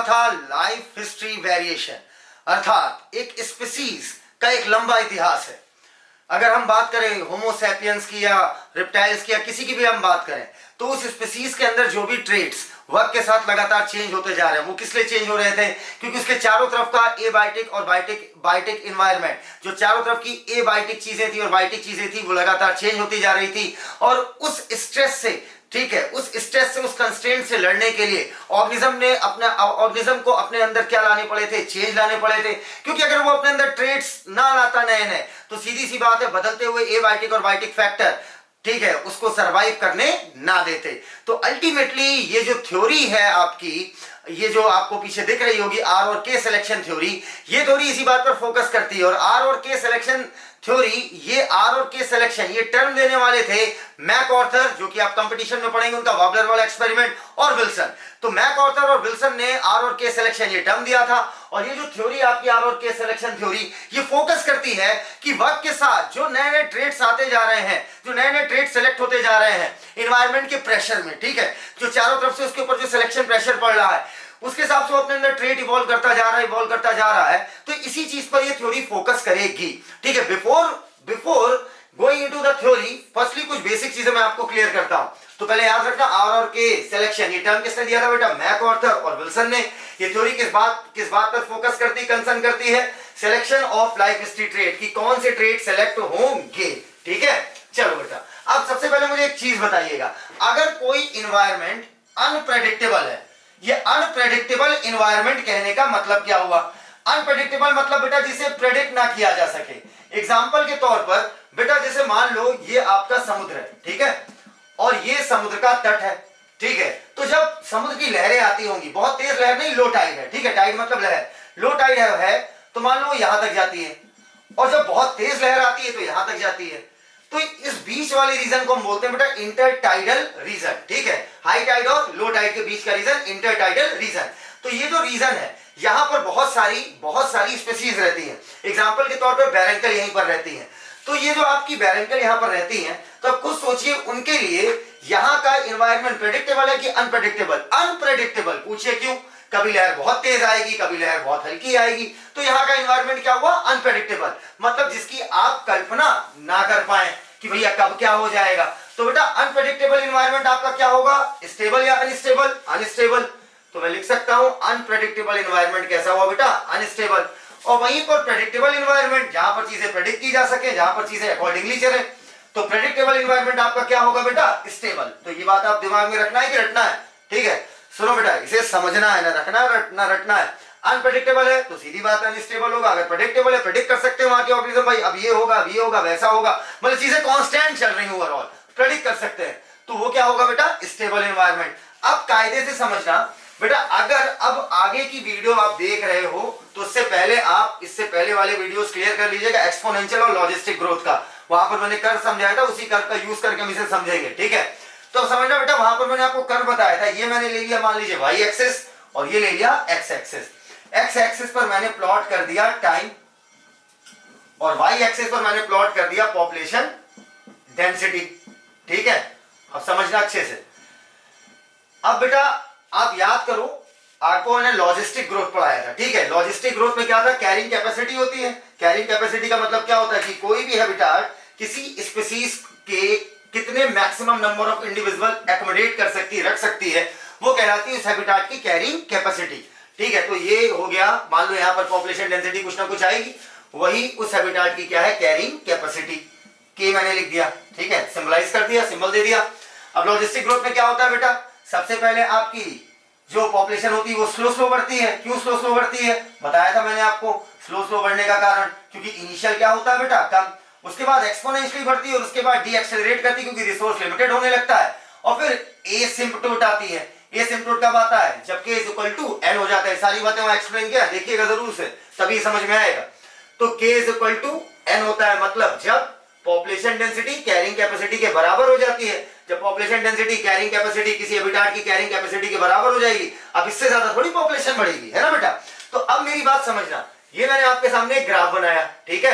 था life history variation, अर्थात एक स्पीसीज का एक लंबा इतिहास है। अगर हम बात करें होमोसैपियंस की या रिप्टाइल्स की या किसी की भी हम बात करें, तो उस स्पीसीज के अंदर जो भी ट्रेट्स वक्त के साथ लगातार चेंज होते जा रहे हैं, वो किस लिए चेंज हो रहे थे? क्योंकि उसके चारों तरफ का एबायोटिक और बायोटिक इन्वायरमेंट, जो चारों तरफ की एबायोटिक चीजें थी और बायोटिक चीजें थी, वो लगातार चेंज होती जा रही थी। और उस स्ट्रेस से, ठीक है, उस स्ट्रेस से, उस कंस्ट्रेंट से लड़ने के लिए ऑर्गेनिज्म को अपने अंदर क्या लाने पड़े थे? चेंज लाने पड़े थे। क्योंकि अगर वो अपने अंदर ट्रेट्स ना लाता नए नए, तो सीधी सी बात है, बदलते हुए एबायोटिक और बायोटिक फैक्टर, ठीक है, उसको सरवाइव करने ना देते। तो अल्टीमेटली ये जो थ्योरी है आपकी, ये जो आपको पीछे दिख रही होगी आर और के सिलेक्शन थ्योरी, ये थ्योरी इसी बात पर फोकस करती है। और आर और के सिलेक्शन थ्योरी, ये आर और के सिलेक्शन, ये टर्म देने वाले थे मैकआर्थर, जो कि आप कंपटीशन में पढ़ेंगे, उनका वॉबलर वाला एक्सपेरिमेंट, और विल्सन। तो मैकआर्थर और विल्सन ने आर और के सिलेक्शन ये टर्म दिया था। और ये जो थ्योरी आपकी आर और के सिलेक्शन थ्योरी, ये फोकस करती है कि वक्त के साथ जो नए नए ट्रेट्स आते जा रहे हैं, जो नए नए ट्रेट सेलेक्ट होते जा रहे हैं इन्वायरमेंट के प्रेशर में, ठीक है, जो चारों तरफ से उसके ऊपर जो सिलेक्शन प्रेशर पड़ रहा है, उसके हिसाब से वो अपने अंदर ट्रेट इवॉल्व करता जा रहा है। तो इसी चीज पर ये थ्योरी फोकस करेगी, ठीक है। Before going into the theory, firstly कुछ बेसिक चीजें मैं आपको क्लियर करता हूं। तो पहले याद रखना, आर और के सिलेक्शन, ये टर्म किसने दिया था बेटा? मैकआर्थर और विल्सन ने। ये थ्योरी किस बात पर फोकस करती, कंसर्न करती है? Selection of life history trait, कि कौन से ट्रेट सेलेक्ट होंगे, ठीक है। चलो बेटा, अब सबसे पहले मुझे एक चीज बताइएगा, अगर कोई इन्वायरमेंट अनप्रेडिक्टेबल है, ये अनप्रेडिक्टेबल इन्वायरमेंट कहने का मतलब क्या हुआ? अनप्रेडिक्टेबल मतलब बेटा जिसे प्रेडिक्ट ना किया जा सके। एग्जांपल के तौर पर बेटा, जैसे मान लो ये आपका समुद्र है, ठीक है, और ये समुद्र का तट है, ठीक है। तो जब समुद्र की लहरें आती होंगी, बहुत तेज लहर नहीं, लो टाइड है, ठीक है, टाइड मतलब लहर, लो टाइड है, तो मान लो यहां तक जाती है, और जब बहुत तेज लहर आती है तो यहां तक जाती है। तो इस बीच वाले रीजन को हम बोलते हैं बेटा इंटरटाइडल रीजन, ठीक है। हाई टाइड और लो टाइड के बीच का रीजन इंटरटाइडल रीजन। तो ये जो रीजन है, यहां पर बहुत सारी स्पीशीज रहती हैं। एग्जांपल के तौर पर बैरंकल यहीं पर रहती हैं। तो ये जो आपकी बैरंकल यहां पर रहती हैं, तो अब खुद सोचिए, उनके लिए यहां का एनवायरनमेंट प्रेडिक्टेबल है कि अनप्रेडिक्टेबल? अनप्रेडिक्टेबल। पूछिए क्यों? कभी लहर बहुत तेज आएगी, कभी लहर बहुत हल्की आएगी। तो यहाँ का एनवायरनमेंट क्या हुआ? अनप्रेडिक्टेबल, मतलब जिसकी आप कल्पना ना कर पाए कि भैया कब क्या हो जाएगा। तो बेटा अनप्रेडिक्टेबल एनवायरनमेंट आपका क्या होगा? स्टेबल या अनस्टेबल? अनस्टेबल। तो मैं लिख सकता हूं अनप्रेडिक्टेबल एनवायरनमेंट कैसा हुआ बेटा? अनस्टेबल। और वहीं पर प्रेडिक्टेबल एनवायरनमेंट, जहां पर चीजें प्रेडिक्ट की जा सके, जहां पर चीजें अकॉर्डिंगली चले, तो प्रेडिक्टेबल एनवायरनमेंट आपका क्या होगा बेटा? स्टेबल। तो ये बात आप दिमाग में रखना है कि रटना है, ठीक है। सुनो बेटा, इसे समझना है, ना रटना है। अनप्रेडिक्टेबल है तो सीधी बात है अनस्टेबल होगा। अगर प्रेडिक्टेबल है, प्रेडिक्ट कर सकते हो वहां के ऑर्गेनिज्म, भाई अब ये होगा, वैसा होगा, मतलब चीजें कांस्टेंट चल रही हैं, ओवरऑल प्रेडिक्ट कर सकते हैं, तो वो क्या होगा बेटा? Stable environment. अब कायदे से समझना बेटा, अगर अब आगे की वीडियो आप देख रहे हो तो उससे पहले आप इससे पहले वाले वीडियोस क्लियर कर लीजिएगा, एक्सपोनेंशियल और लॉजिस्टिक ग्रोथ का। वहां पर मैंने कर्व समझाया था, उसी कर्व का यूज करके हम इसे समझेंगे, ठीक है। तो समझना बेटा, वहां पर मैंने आपको कर्व बताया था, ये मैंने ले लिया मान लीजिए वाई एक्सिस, और ये ले लिया एक्स एक्सिस। एक्स एक्सिस पर मैंने प्लॉट कर दिया टाइम, और वाई एक्सिस पर मैंने प्लॉट कर दिया पॉपुलेशन डेंसिटी, ठीक है। अब समझना अच्छे से। अब बेटा आप याद करो, आपको मैंने लॉजिस्टिक ग्रोथ पढ़ाया था, ठीक है। लॉजिस्टिक ग्रोथ में क्या था? कैरिंग कैपेसिटी होती है। कैरिंग कैपेसिटी का मतलब क्या होता है कि कोई भी हैबिटाट किसी स्पीसीज के कितने maximum number of individual accommodate कर सकती है, रख सकती है, वो कहलाती है उस हैबिटाट की कैरिंग कैपेसिटी, ठीक है। तो ये हो गया, मान लो यहां पर पॉपुलेशन डेंसिटी कुछ ना कुछ आएगी, वही उस हैबिटाट की क्या है? Carrying capacity. के मैंने लिख दिया, ठीक है, सिंबलाइज कर दिया, सिंबल दे दिया। अब लॉजिस्टिक ग्रोथ में क्या होता है बेटा? सबसे पहले आपकी जो पॉपुलेशन होती है वो स्लो बढ़ती है। क्यों स्लो बढ़ती है? बताया था मैंने आपको, स्लो बढ़ने का कारण, क्योंकि इनिशियल क्या होता है बेटा? कम, उसके बाद एक्सपोनेंशियली बढ़ती है, और उसके बाद डी एक्सेलरेट करती है क्योंकि रिसोर्स लिमिटेड होने लगता है, और फिर एसिम्पटोट आती है। एसिम्पटोट कब आता है? जब k इक्वल टू n हो जाता है। सारी बातें वहां एक्सप्लेन किया, देखिएगा जरूर से, तभी समझ में आएगा। तो k इक्वल टू n होता है, मतलब जब पॉपुलेशन डेंसिटी कैरिंग कैपेसिटी के बराबर हो जाती है। जब पॉपुलेशन डेंसिटी कैरिंग कैपेसिटी किसी हैबिटाट की कैरिंग कैपेसिटी के बराबर हो जाएगी, अब इससे ज्यादा थोड़ी पॉपुलेशन बढ़ेगी, है ना बेटा। तो अब मेरी बात समझना, ये मैंने आपके सामने एक ग्राफ बनाया, ठीक है।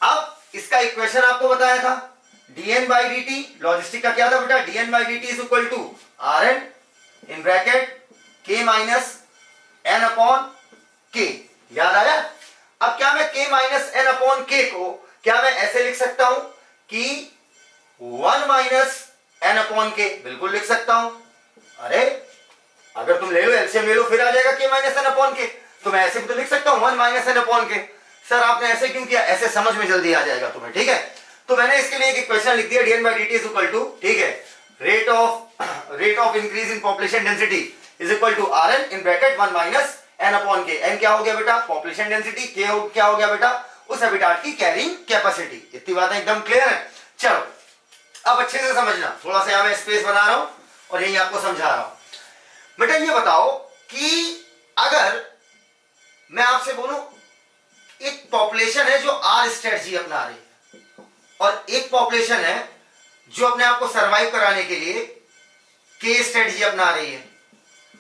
अब इसका इक्वेशन आपको बताया था, dn by dt, लॉजिस्टिक का क्या था बेटा? dn by dt is equal to rn in bracket k minus n upon k. याद आया? अब क्या मैं k माइनस एन अपॉन के को क्या मैं ऐसे लिख सकता हूं कि 1 माइनस एन अपॉन के? बिल्कुल लिख सकता हूं। अरे अगर तुम ले लो एलसीएम ले लो फिर आ जाएगा k माइनस एन अपॉन के। तो मैं ऐसे भी तो लिख सकता हूं 1 माइनस एन अपॉन के। सर आपने ऐसे क्यों किया? ऐसे समझ में जल्दी आ जाएगा तुम्हें, ठीक है? तो मैंने इसके लिए एक इक्वेशन लिख दिया, dn by dt is equal to, ठीक है, rate of increase in population density is equal to rn in bracket 1 minus n upon k. N क्या हो गया बेटा? Population density. के क्या हो गया बेटा? उस हैबिटाट की कैरिंग कैपेसिटी। इतनी बातें एकदम क्लियर है? चलो अब अच्छे से समझना, थोड़ा सा यहां मैं स्पेस बना रहा हूं और यही आपको समझा रहा हूं। बेटा ये बताओ कि अगर मैं आपसे बोलूं एक पॉपुलेशन है जो आर स्ट्रेटजी अपना रही है और एक पॉपुलेशन है जो अपने आप को सरवाइव कराने के लिए के स्ट्रेटजी अपना रही है,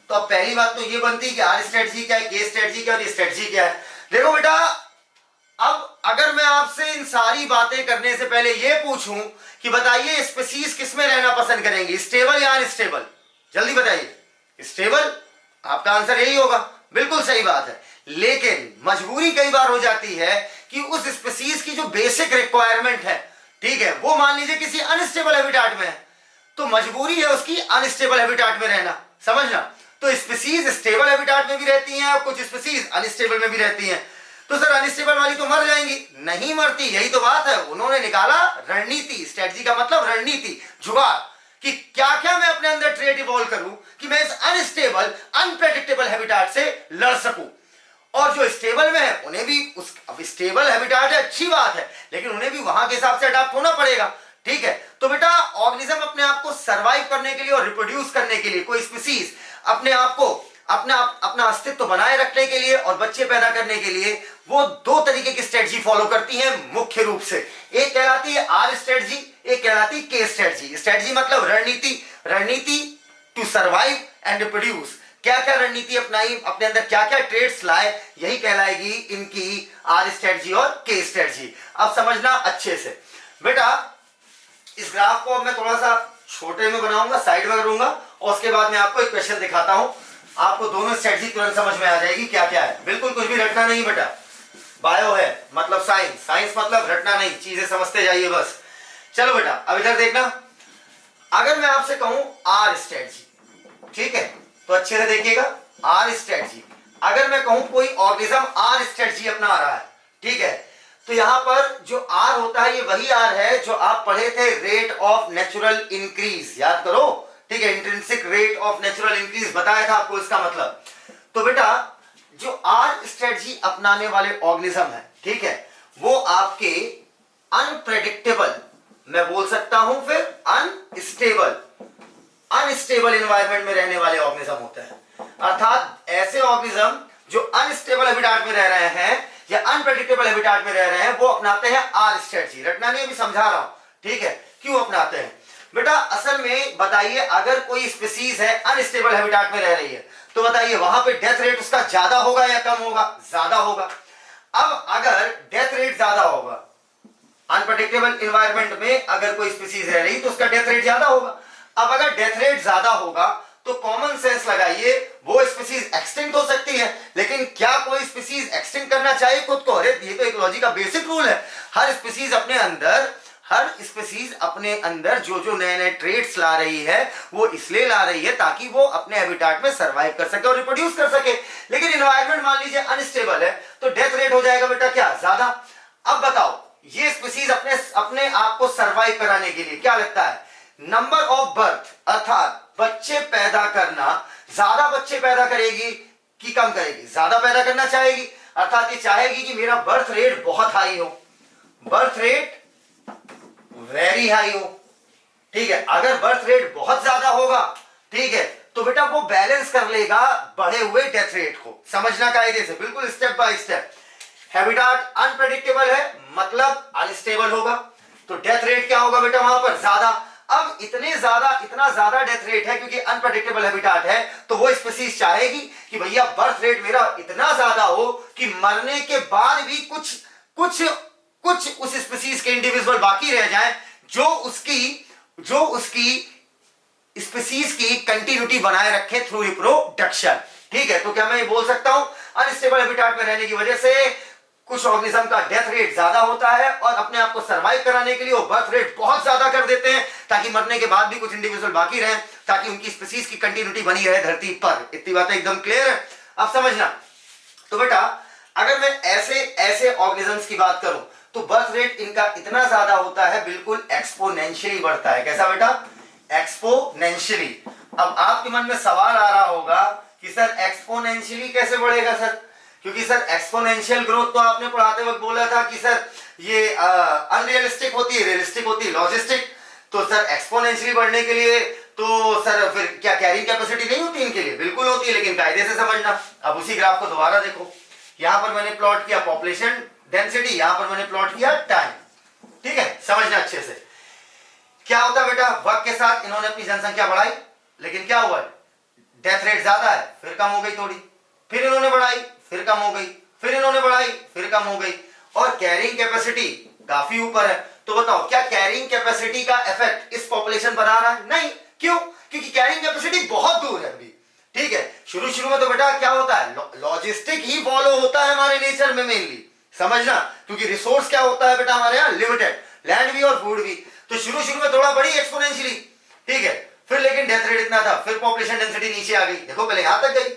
तो अब पहली बात तो ये बनती है कि आर स्ट्रेटजी क्या है, के स्ट्रेटजी क्या है और ये स्ट्रेटजी क्या है। देखो बेटा, अब अगर मैं आपसे इन सारी बातें करने से पहले ये पूछूं कि बताइए स्पीसीज किस में रहना पसंद करेंगे, स्टेबल या अनस्टेबल? जल्दी बताइए। स्टेबल, आपका आंसर यही होगा। बिल्कुल सही बात है, लेकिन मजबूरी कई बार हो जाती है कि उस स्पीसीज की जो बेसिक रिक्वायरमेंट है, ठीक है, वो मान लीजिए किसी अनस्टेबल हैबिटाट में है, तो मजबूरी है उसकी अनस्टेबल हैबिटाट में रहना। समझना? तो स्पीसीज स्टेबल हैबिटाट में भी रहती हैं और कुछ स्पीसीज अनस्टेबल में भी रहती हैं। तो सर अनस्टेबल वाली तो मर जाएंगी? नहीं मरती, यही तो बात है। उन्होंने निकाला रणनीति, स्ट्रेटजी का मतलब रणनीति, जुगाड़, कि क्या क्या मैं अपने अंदर ट्रेट इवॉल्व करूं कि मैं इस अनस्टेबल अनप्रेडिक्टेबल हैबिटाट से लड़ सकूं। और जो स्टेबल में है उन्हें भी उस, अब स्टेबल हैबिटाट है अच्छी बात है, लेकिन उन्हें भी वहां के हिसाब से अडॉप्ट होना पड़ेगा, ठीक है? तो बेटा ऑर्गेनिज्म अपने आप को सरवाइव करने के लिए और रिप्रोड्यूस करने के लिए, कोई स्पीसीज अपने आप को अपना अस्तित्व बनाए रखने के लिए और बच्चे पैदा करने के लिए वो दो तरीके की स्ट्रेटजी फॉलो करती है मुख्य रूप से। एक कहलाती है आर स्ट्रेटजी, एक कहलाती है के स्ट्रेटजी। स्ट्रेटजी मतलब रणनीति, रणनीति टू सर्वाइव एंड रिप्रोड्यूस। क्या क्या रणनीति अपनाई, अपने अंदर क्या क्या ट्रेड्स लाए, यही कहलाएगी इनकी आर स्ट्रेटजी और के स्ट्रेटजी। अब समझना अच्छे से बेटा, इस ग्राफ को अब मैं थोड़ा सा छोटे में बनाऊंगा, साइड में करूंगा और उसके बाद मैं आपको एक क्वेश्चन दिखाता हूं। आपको दोनों स्ट्रेटजी तुरंत समझ में आ जाएगी क्या क्या है। बिल्कुल कुछ भी रटना नहीं बेटा, बायो है मतलब साइंस, साइंस मतलब रटना नहीं, चीजें समझते जाइए बस। चलो बेटा अब इधर देखना, अगर मैं आपसे कहूं आर स्ट्रेटजी, ठीक है, तो अच्छे से देखिएगा, आर स्ट्रेटजी। अगर मैं कहूं कोई ऑर्गेनिज्म आर स्ट्रेटजी अपना रहा है, ठीक है, तो यहां पर जो आर होता है ये वही आर है जो आप पढ़े थे, रेट ऑफ नेचुरल इंक्रीज, याद करो, ठीक है, intrinsic rate of natural increase बताया था आपको इसका मतलब। तो बेटा जो आर स्ट्रेटजी अपनाने वाले ऑर्गेनिज्म है, ठीक है, वो आपके अनप्रेडिक्टेबल, मैं बोल सकता हूं फिर अनस्टेबल एनवायरनमेंट में रहने वाले ऑर्गेनिज्म होते हैं। अर्थात ऐसे ऑर्गेनिज्म जो अनस्टेबल हैबिटाट में रह रहे हैं या अनप्रेडिक्टेबल हैबिटाट में रह रहे हैं, वो अपनाते हैं आर स्ट्रेटजी। रटना नहीं, अभी समझा रहा हूं, ठीक है, क्यों अपनाते हैं। बेटा असल में बताइए, अगर कोई स्पीसीज है अनस्टेबल हैबिटाट में रह रही है, तो बताइए वहां पे डेथ रेट उसका ज्यादा होगा या कम होगा? ज्यादा होगा। अब अगर डेथ रेट ज्यादा होगा, अनप्रेडिक्टेबल एनवायरनमेंट में अगर कोई स्पीसीज रह रही तो उसका डेथ रेट ज्यादा होगा। अब अगर डेथ रेट ज्यादा होगा तो कॉमन सेंस लगाइए, वो स्पीसीज एक्सटिंक्ट हो सकती है, लेकिन क्या कोई स्पीसीज एक्सटिंक्ट करना चाहिए खुद को? अरे ये तो इकोलॉजी का बेसिक रूल है, हर स्पीसीज अपने अंदर जो जो नए नए ट्रेड्स ला रही है वो इसलिए ला रही है ताकि वो अपने हैबिटाट में सरवाइव कर सके और रिप्रोड्यूस कर सके। लेकिन एनवायरनमेंट मान लीजिए अनस्टेबल है तो डेथ रेट हो जाएगा बेटा क्या? ज्यादा। अब बताओ ये स्पीसीज अपने आप को सरवाइव कराने के लिए क्या लगता है, नंबर ऑफ बर्थ अर्थात बच्चे पैदा करना, ज्यादा बच्चे पैदा करेगी कि कम करेगी? ज्यादा पैदा करना चाहेगी, अर्थात ये चाहेगी कि मेरा बर्थ रेट बहुत हाई हो, बर्थ रेट वेरी हाई हो, ठीक है। अगर बर्थ रेट बहुत ज्यादा होगा, ठीक है, तो बेटा वो बैलेंस कर लेगा बढ़े हुए डेथ रेट को। समझना कायदे से, बिल्कुल step by step. Habitat unpredictable है मतलब अनस्टेबल होगा, तो डेथ रेट क्या होगा बेटा वहां पर? ज्यादा। अब इतना ज्यादा डेथ रेट है क्योंकि अनप्रेडिक्टेबल हैबिटाट है, तो वो स्पीसीज चाहेगी कि भैया बर्थ रेट मेरा इतना ज्यादा हो कि मरने के बाद भी कुछ उस स्पीसीज के इंडिविजुअल बाकी रह जाएं जो उसकी स्पीसीज की कंटिन्यूटी बनाए रखे थ्रू रिप्रोडक्शन। ठीक है, तो क्या मैं ये बोल सकता हूं अनस्टेबल हैबिटेट में रहने की वजह से कुछ ऑर्गेनिज्म का डेथ रेट ज्यादा होता है और अपने आप को सर्वाइव कराने के लिए वो बर्थ रेट बहुत ज्यादा कर देते हैं ताकि मरने के बाद भी कुछ इंडिविजुअल बाकी रहे, ताकि उनकी स्पीसीज की कंटिन्यूटी बनी रहे धरती पर। इतनी बातें एकदम क्लियर है, अब समझना। तो बेटा अगर मैं ऐसे ऐसे ऑर्गेनिजम्स की बात करूं तो बर्थ रेट इनका इतना ज्यादा होता है, बिल्कुल एक्सपोनेंशियली बढ़ता है। कैसा बेटा? एक्सपोनेंशियली। अब आपके मन में सवाल आ रहा होगा कि सर एक्सपोनेंशियली कैसे बढ़ेगा सर? क्योंकि सर एक्सपोनेंशियल ग्रोथ तो आपने पढ़ाते वक्त बोला था कि सर ये अनरियलिस्टिक होती है, रियलिस्टिक होती है, लॉजिस्टिक। तो सर एक्सपोनेंशियली बढ़ने के लिए तो सर फिर क्या कैरिंग कैपेसिटी नहीं होती इनके लिए? बिल्कुल होती है, लेकिन कायदे से समझना। अब उसी ग्राफ को दोबारा देखो, यहां पर मैंने प्लॉट किया पॉपुलेशन डेंसिटी, यहां पर मैंने प्लॉट किया टाइम। ठीक है, समझना अच्छे से। क्या होता बेटा, वक्त के साथ इन्होंने अपनी जनसंख्या बढ़ाई, लेकिन क्या हुआ? डेथ रेट ज्यादा है, फिर कम हो गई थोड़ी, फिर इन्होंने बढ़ाई, फिर कम हो गई, फिर इन्होंने बढ़ाई, फिर कम हो गई, और कैरिंग कैपेसिटी काफी ऊपर है। तो बताओ क्या कैरिंग कैपेसिटी का इफेक्ट इस पॉपुलेशन पर आ रहा है? नहीं। क्यों? क्योंकि कैरिंग कैपेसिटी बहुत दूर है अभी। ठीक है, शुरू शुरू में तो बेटा क्या होता है, लॉजिस्टिक ही फॉलो होता है हमारे नेचर में मेनली, समझना। क्योंकि रिसोर्स क्या होता है बेटा हमारे यहाँ? लिमिटेड, लैंड भी और फूड भी। तो शुरू शुरू में थोड़ा बड़ी एक्सपोनेंशियली, ठीक है, फिर लेकिन डेथ रेट इतना था, फिर पॉपुलेशन डेंसिटी नीचे आ गई, देखो पहले यहां तक गई,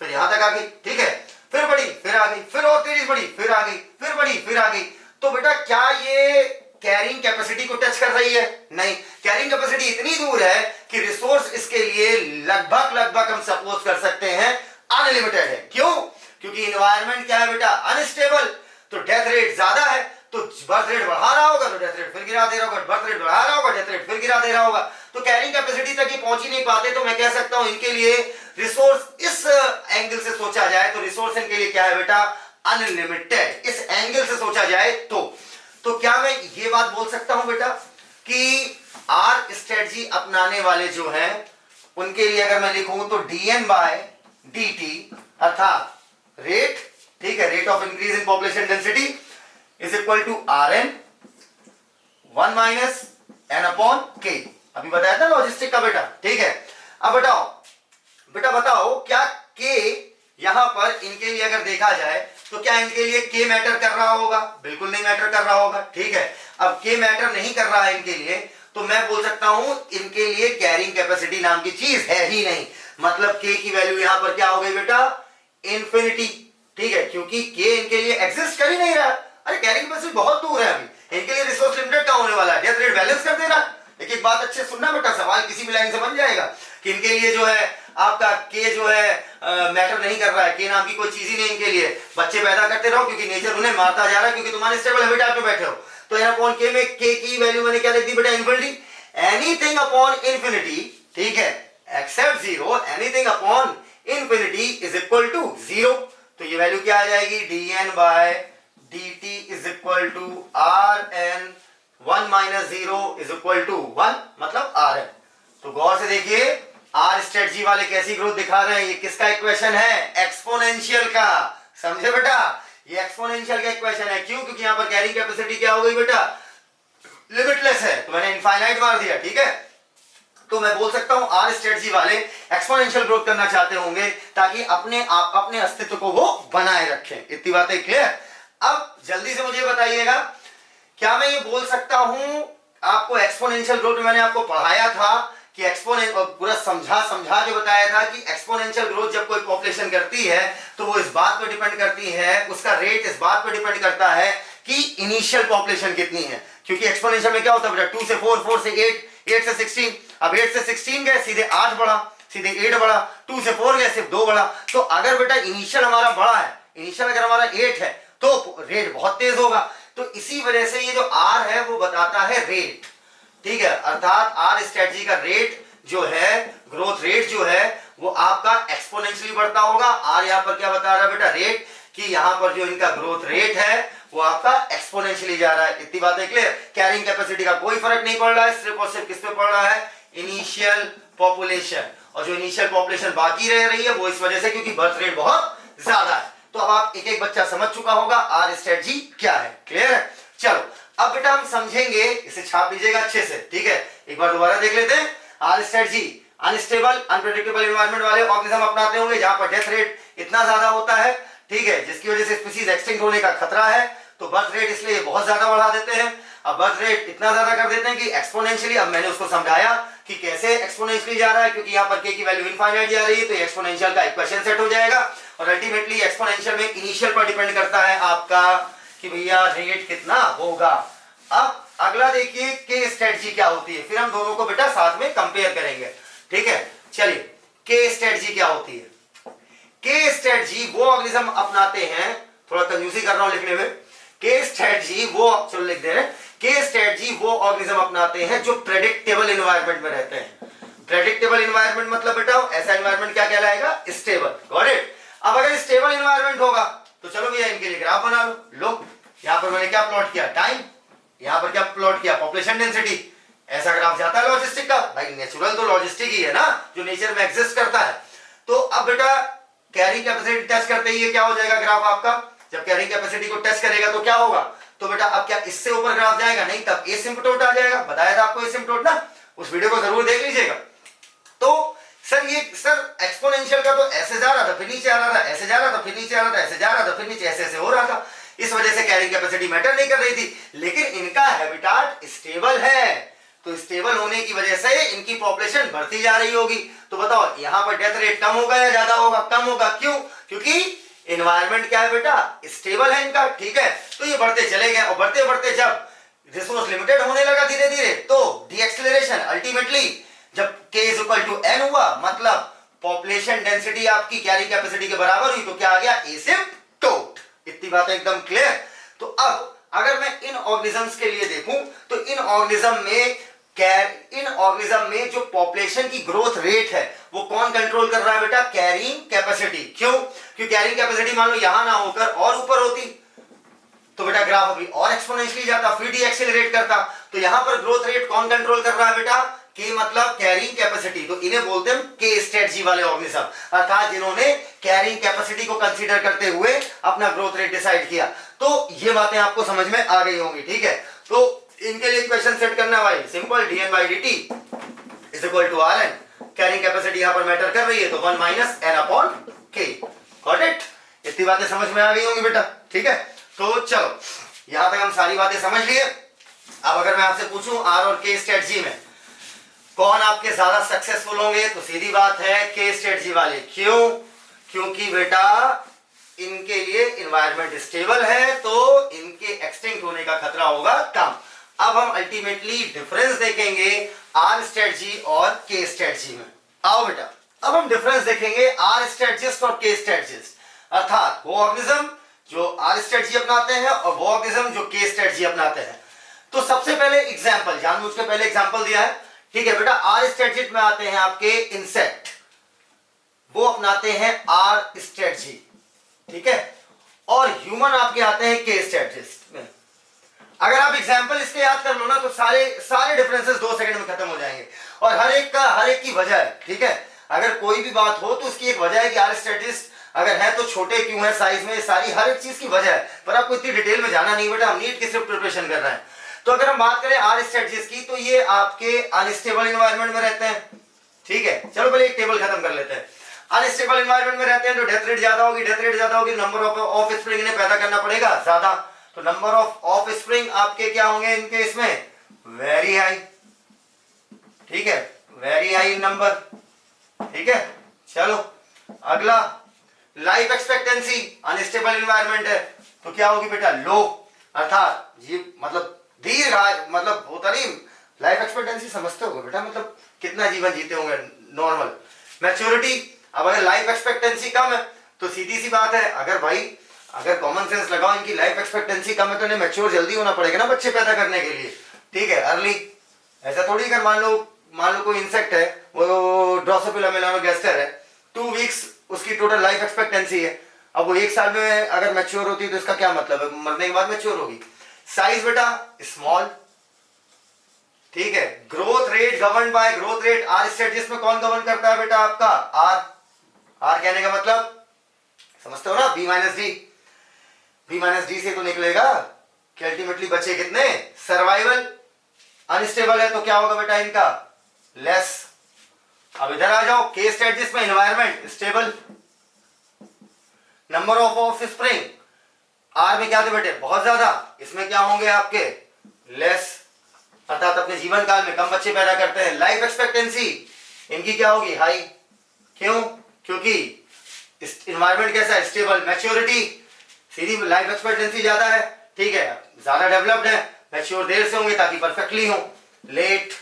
फिर यहां तक आ गई, ठीक है, फिर बढ़ी, फिर आ गई, फिर और तेजी बढ़ी, फिर आ गई, फिर बढ़ी, फिर आ गई। तो बेटा क्या ये कैरिंग कैपेसिटी को टच कर रही है? नहीं। कैरिंग कैपेसिटी इतनी दूर है कि रिसोर्स इसके लिए लगभग लगभग हम सपोज कर सकते हैं अनलिमिटेड है। क्यों? क्योंकि इन्वायरमेंट क्या है बेटा? अनस्टेबल। तो डेथ रेट ज्यादा है, तो बर्थ रेट बढ़ा रहा होगा तो डेथ रेट फिर गिरा दे रहा होगा, बर्थ रेट बढ़ा रहा होगा, डेथ रेट फिर गिरा दे रहा होगा। तो कैरिंग कैपेसिटी तक ही पहुंच ही नहीं पाते। तो मैं कह सकता हूं इनके लिए रिसोर्स इस एंगल से सोचा जाए तो रिसोर्स इनके लिए क्या है बेटा? अनलिमिटेड। इस एंगल से सोचा जाए तो क्या मैं ये बात बोल सकता हूं बेटा कि आर स्ट्रेटजी अपनाने वाले जो हैं उनके लिए अगर मैं लिखूं तो dn बाय dt अर्थात रेट, ठीक है, rate of increase in population density is equal to Rn 1 minus n upon k। अभी बताया था लॉजिस्टिक का बेटा, ठीक है। अब बेटा बताओ क्या k यहां पर इनके लिए अगर देखा जाए तो क्या इनके लिए k मैटर कर रहा होगा? बिल्कुल नहीं मैटर कर रहा होगा, ठीक है। अब k मैटर नहीं कर रहा है इनके लिए, तो मैं बोल सकता हूं इनके लिए कैरिंग कैपेसिटी नाम की चीज है ही नहीं। मतलब k की वैल्यू यहां पर क्या हो गई बेटा? इंफिनिटी, ठीक है, क्योंकि k इनके लिए एग्जिस्ट कर ही नहीं रहा। अरे कैरिंग कैपेसिटी बहुत दूर है अभी, इनके लिए रिसोर्स लिमिटेड का होने वाला है, डेथ रेट बैलेंस कर दे रहा है। एक बात अच्छे सुनना बेटा, सवाल किसी भी लाइन से बन जाएगा कि इनके लिए जो है आपका के जो है मैटर नहीं कर रहा है, के नाम की कोई चीज ही नहीं इनके लिए। बच्चे पैदा करते रहो क्योंकि नेचर उन्हें मारता जा रहा है, क्योंकि तुम्हारे स्टेबल हैबिटेट में बैठे हो। तो यहाँ अपॉन के में के की वैल्यू मैंने क्या लिख दी बेटा? इन्फिनिटी। एनीथिंग अपॉन इन्फिनिटी, ठीक है, except zero, anything upon infinity is equal to zero. तो ये वैल्यू क्या आ जाएगी? dn by dt is equal to Rn 1 minus 0 is equal to 1, मतलब Rn। तो गौर से देखिए आर स्ट्रेटजी वाले कैसी ग्रोथ दिखा रहे हैं। ये किसका इक्वेशन है? एक्सपोनेंशियल का। समझे बेटा? ये एक्सपोनेंशियल का इक्वेशन है। क्यों? क्योंकि यहां पर कैरिंग कैपेसिटी क्या हो गई बेटा? लिमिटलेस है, तो मैंने इनफाइनाइट मार दिया, ठीक है। तो मैं बोल सकता हूं आर स्ट्रेटजी वाले एक्सपोनेंशियल ग्रोथ करना चाहते होंगे ताकि अपने अस्तित्व को वो बनाए रखें। इतनी बातें क्लियर? अब जल्दी से मुझे बताइएगा, क्या मैं ये बोल सकता हूं आपको एक्सपोनेंशियल ग्रोथ में मैंने आपको पढ़ाया था कि पूरा समझा के बताया था कि एक्सपोनेंशियल ग्रोथ जब कोई पॉपुलेशन करती है तो वो इस बात पे डिपेंड करती है, उसका रेट इस बात पे डिपेंड करता है कि इनिशियल पॉपुलेशन कितनी है। क्योंकि एक्सपोनेंशियल में क्या होता है बेटा? 2 से 4, 4 से 8, 8 से 16। अब 8 से 16 गए सीधे 8 बढ़ा, सीधे 8 बढ़ा, 2 से 4 गए सिर्फ 2 बढ़ा। तो अगर बेटा इनिशियल हमारा बड़ा है, इनिशियल अगर हमारा 8 है तो रेट बहुत तेज होगा। तो इसी वजह से ये जो आर है वो बताता है रेट, ठीक है, अर्थात आर स्ट्रेटजी का रेट जो है, ग्रोथ रेट जो है वो आपका एक्सपोनेंशियली बढ़ता होगा। आर यहां पर क्या बता रहा है बेटा? रेट, कि यहां पर जो इनका ग्रोथ रेट है वो आपका एक्सपोनेंशियली जा रहा है। इतनी बातें क्लियर? कैरिंग कैपेसिटी का कोई फर्क नहीं पड़ रहा है, सिर्फ और सिर्फ किस पे पड़ रहा है? Initial population. और जो इनिशियल पॉपुलेशन बाकी रह रही है वो इस वजह से क्योंकि बर्थ रेट बहुत ज्यादा है। तो अब आप एक एक बच्चा समझ चुका होगा आर स्ट्रेटजी क्या है। क्लियर है? चलो अब बेटा हम समझेंगे, इसे छाप लीजिएगा अच्छे से, ठीक है। एक बार दोबारा देख लेते हैं। R strategy unstable unpredictable environment वाले ऑर्गेनिज्म अपनाते होंगे जहां पर डेथ रेट इतना ज्यादा होता है, ठीक है, जिसकी वजह से स्पीशीज एक्सटिंक्ट होने का खतरा है, तो बर्थ रेट इसलिए बहुत ज्यादा बढ़ा देते हैं। अब बर्थ रेट इतना ज्यादा कर देते हैं कि एक्सपोनेंशियली, अब मैंने उसको समझाया कि कैसे एक्सपोनेंशियली जा रहा है, क्योंकि यहाँ पर के की वैल्यू इनफाइनाइट जा रही है, तो एक्सपोनेंशियल का इक्वेशन सेट हो जाएगा और अल्टीमेटली एक्सपोनेंशियल में इनिशियल पर डिपेंड करता है आपका कि भैया रेट कितना होगा। अब अगला देखिए के स्ट्रेटजी क्या होती है, फिर हम दोनों को बेटा साथ में कंपेयर करेंगे, ठीक है। चलिए के स्ट्रेटजी क्या होती है। के स्ट्रेटजी वो ऑर्गेनिज्म अपनाते हैं, थोड़ा कंफ्यूज कर रहा हूं लिखने में, के स्ट्रेटजी वो, चलो लिख दे रहे हैं, के स्ट्रेटजी वो ऑर्गेनिज्म अपनाते हैं जो प्रेडिक्टेबल एनवायरनमेंट में रहते हैं। प्रेडिक्टेबल एनवायरनमेंट मतलब बेटा ऐसा एनवायरनमेंट क्या कहलाएगा, स्टेबल, गॉट इट। अब अगर स्टेबल एनवायरनमेंट होगा तो चलो भैया इनके लिए ग्राफ बना लो। यहां पर मैंने क्या प्लॉट किया, टाइम, यहां पर क्या प्लॉट किया, पॉपुलेशन डेंसिटी। ऐसा ग्राफ जाता है लॉजिस्टिक का, भाई नेचुरल तो लॉजिस्टिक ही है ना, जो नेचर में एग्जिस्ट करता है। तो अब बेटा कैरिंग कैपेसिटी टेस्ट करते ही ये क्या हो जाएगा ग्राफ आपका, जब कैरिंग कैपेसिटी को टेस्ट करेगा तो क्या होगा, तो बेटा अब क्या इससे ऊपर ग्राफ जाएगा, नहीं, तब एसिम्पटोट आ जाएगा। बताया था आपको एसिम्पटोट ना, उस वीडियो को जरूर देख लीजिएगा। तो सर ये सर एक्सपोनेंशियल का तो ऐसे जा रहा था फिर नीचे आ रहा था, ऐसे जा रहा था फिर नीचे आ रहा था, ऐसे जा रहा था फिर नीचे, ऐसे ऐसे हो रहा था, इस वजह से कैरिंग कैपेसिटी मैटर नहीं कर रही थी। लेकिन इनका हैबिटाट स्टेबल है, तो स्टेबल होने की वजह से इनकी पॉपुलेशन बढ़ती जा रही होगी। तो बताओ यहां पर डेथ रेट कम होगा या ज्यादा होगा, कम होगा, क्यों, क्योंकि एनवायरनमेंट क्या है बेटा, स्टेबल है इनका, ठीक है। तो ये बढ़ते चले गए और बढ़ते बढ़ते जब रिसोर्स लिमिटेड होने लगा धीरे धीरे, तो डीएक्सेलरेशन अल्टीमेटली जब k is equal to n हुआ, मतलब पॉपुलेशन डेंसिटी आपकी कैरिंग कैपेसिटी के बराबर हुई, तो क्या आ गया, एसिम्पटोट। इतनी बातें एकदम क्लियर। तो अब अगर मैं इन ऑर्गेनिजम्स के लिए देखूं तो इन ऑर्गेनिज्म में जो पॉपुलेशन की ग्रोथ रेट है वो कौन कंट्रोल कर रहा है बेटा, कैरिंग कैपेसिटी। क्यों, क्योंकि कैरिंग कैपेसिटी मान लो यहां ना होकर और ऊपर होती तो बेटा ग्राफ अभी और एक्सपोनेंशियली जाता, फिर डीएक्सेलरेट करता। तो यहां पर ग्रोथ रेट कौन कंट्रोल कर रहा है बेटा, के मतलब कैरिंग कैपेसिटी, तो इन्हें बोलते हैं के स्ट्रेटजी वाले ऑर्गेनिज्म, अर्थात जिन्होंने कैरिंग कैपेसिटी को कंसीडर करते हुए अपना ग्रोथ रेट डिसाइड किया। तो ये बातें आपको समझ में आ गई होंगी, ठीक है। तो इनके लिए इक्वेशन सेट करना भाई simple, dn by dt is equal to rn, carrying capacity यहां पर मैटर कर रही है तो 1 minus n upon k, got it. इतनी बातें समझ में आ गई होंगी बेटा, ठीक है। तो चलो यहां तक हम सारी बातें समझ लिए। अब अगर मैं आपसे पूछूं आर और के स्ट्रेटजी में कौन आपके ज्यादा सक्सेसफुल होंगे, तो सीधी बात है के स्ट्रेटजी वाले। क्यों, क्योंकि बेटा इनके लिए एनवायरनमेंट स्टेबल है तो इनके एक्सटिंक्ट होने का खतरा होगा कम। अब हम अल्टीमेटली डिफरेंस देखेंगे आर स्ट्रेटजी और के स्ट्रेटजी में। आओ बेटा अब हम डिफरेंस देखेंगे आर स्ट्रेटजिस्ट और के स्ट्रेटजिस्ट, अर्थात वो ऑर्गेनिज्म जो आर स्ट्रेटजी अपनाते हैं और वो ऑर्गेनिज्म जो के स्ट्रेटजी अपनाते हैं। तो सबसे पहले एग्जांपल, जानबूझ के पहले एग्जांपल दिया है, ठीक है बेटा। आर स्ट्रेटजी में आते हैं आपके इंसेक्ट, वो अपनाते हैं आर स्ट्रेटजी, ठीक है, और ह्यूमन आपके आते हैं के स्ट्रेटजिस्ट में। अगर आप एग्जांपल इसके याद कर लो ना तो सारे डिफरेंसेस 2 सेकंड में खत्म हो जाएंगे, और हर एक की वजह है, ठीक है। अगर कोई भी बात हो तो उसकी एक वजह है कि आर स्ट्रेटजिस्ट अगर है तो छोटे क्यों है साइज में, सारी हर एक चीज की वजह है, पर आपको इतनी डिटेल में जाना नहीं बेटा, हम नीट की सिर्फ प्रिपरेशन कर रहे हैं। तो अगर हम बात करें आर स्ट्रेटजीज की तो ये आपके अनस्टेबल एनवायरनमेंट में रहते हैं, ठीक है। चलो पहले एक टेबल खत्म कर लेते हैं। अनस्टेबल एनवायरनमेंट में रहते हैं तो डेथ रेट ज्यादा होगी, डेथ रेट ज्यादा होगी, नंबर ऑफ स्प्रिंग इन्हें पैदा करना पड़ेगा ज्यादा, तो नंबर ऑफ स्प्रिंग आपके क्या होंगे इनके इसमें, वेरी हाई, ठीक है, वेरी हाई नंबर, ठीक है। चलो अगला लाइफ एक्सपेक्टेंसी, अनस्टेबल एनवायरनमेंट है तो क्या होगी बेटा, लो, अर्थात ये मतलब दीर्घ, मतलब होता नहीं, लाइफ एक्सपेक्टेंसी समझते होगे बेटा, मतलब कितना जीवन जीते होंगे नॉर्मल। मैच्योरिटी, अब अगर लाइफ एक्सपेक्टेंसी कम है तो सीधी सी बात है, अगर कॉमन सेंस लगाओ इनकी लाइफ एक्सपेक्टेंसी कम है तो इन्हें मैच्योर जल्दी होना पड़ेगा ना बच्चे पैदा करने के लिए, ठीक है, अर्ली। ऐसा थोड़ी अगर मान लो कोई इंसेक्ट है, वो ड्रोसोफिला मेलानोगास्टर है, 2 वीक्स उसकी टोटल लाइफ एक्सपेक्टेंसी है, अब वो 1 साल में अगर मैच्योर होती है तो इसका क्या मतलब है, मरने के बाद मैच्योर होगी। साइज बेटा स्मॉल, ठीक है। Growth rate govern by growth rate, r strategist में कौन गवर्न करता है बेटा, आपका आर कहने का मतलब समझते हो ना, बी माइनस डी से तो निकलेगा कि अल्टीमेटली बचे कितने, सर्वाइवल। अनस्टेबल है तो क्या होगा बेटा इनका, लेस, अब इधर आ जाओ, केस स्टेटस में environment stable, number of offspring r में क्या थे बेटे, बहुत ज्यादा, इसमें क्या होंगे आपके लेस, अर्थात अपने जीवन काल में कम बच्चे पैदा करते हैं। लाइफ एक्सपेक्टेंसी इनकी क्या होगी, हाई, क्यों, क्योंकि इन्वायरमेंट कैसा है, स्टेबल। मैच्योरिटी, सीधी लाइफ एक्सपेक्टेंसी ज्यादा है, ठीक है, ज्यादा डेवलप्ड है, मैच्योर देर से होंगे ताकि परफेक्टली हो। Late,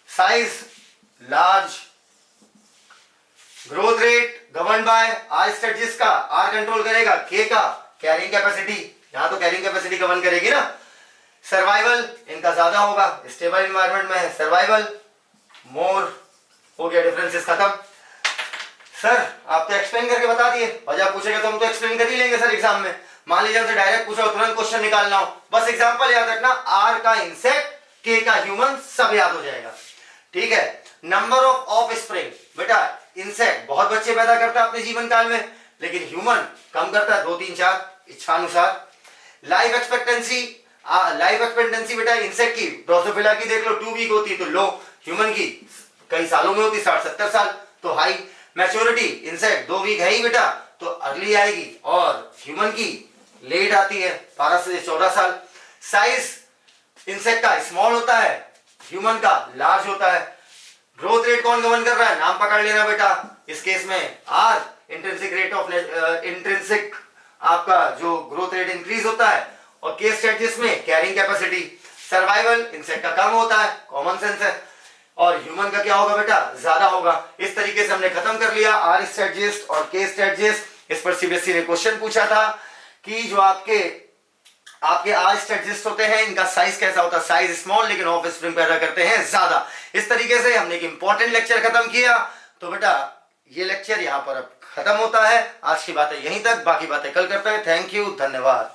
size large, growth rate govern by r status का, आर कंट्रोल करेगा के का, कैरिंग कैपेसिटी, यहां तो कैरिंग कैपेसिटी गवर्न करेगी ना। सर्वाइवल इनका ज्यादा होगा, स्टेबल एनवायरनमेंट में है, सर्वाइवल मोर, हो गया, डिफरेंसेस खत्म। सर आप तो एक्सप्लेन करके बता दिए, वजह पूछेगा तो हम तो एक्सप्लेन कर ही लेंगे सर एग्जाम में। मान लीजिए हमसे डायरेक्ट पूछा तुरंत क्वेश्चन निकालना हो, बस एग्जांपल याद रखना, आर का इंसेक्ट, के का ह्यूमन, सब याद हो जाएगा, ठीक है। नंबर ऑफ ऑफस्प्रिंग, बेटा इंसेक्ट बहुत बच्चे पैदा करता है अपने जीवन काल में, लेकिन ह्यूमन कम करता है, 2 3 4 इच्छानुसार। लाइफ एक्सपेक्टेंसी, लाइफ एक्सपेक्टेंसी बेटा इंसेक्ट की, ड्रोसोफिला की देख लो 2 वीक होती तो लो, ह्यूमन की कई सालों में होती, 60 70 साल तो हाई। मैच्योरिटी इंसेक्ट 2 वीक है ही बेटा तो अर्ली आएगी, और ह्यूमन की लेट आती है, 12 से 14 साल। साइज इंसेक्ट का स्मॉल होता है, ह्यूमन का लार्ज होता है। ग्रोथ रेट कौन गवर्न कर रहा है, नाम पकड़ लेना बेटा, इस केस में r, intrinsic rate of intrinsic आपका जो ग्रोथ रेट इंक्रीज होता है, और केस स्टेटस में कैरिंग कैपेसिटी। सर्वाइवल इंसेक्ट का कम होता है, कॉमन सेंस है, और ह्यूमन का क्या होगा बेटा, ज्यादा होगा। इस तरीके से हमने खत्म कर लिया आर स्टेटस और के स्टेटस। इस पर सीबीएसई ने क्वेश्चन पूछा था कि जो आपके आर स्टेटस होते हैं, इनका साइज कैसा होता है, साइज स्मॉल लेकिन ऑफस्प्रिंग पैदा करते हैं ज्यादा। इस तरीके से हमने एक इंपॉर्टेंट लेक्चर खत्म किया। तो बेटा ये लेक्चर यहां पर अब खत्म होता है, आज की बातें यहीं तक, बाकी बातें कल करते हैं। थैंक यू, धन्यवाद।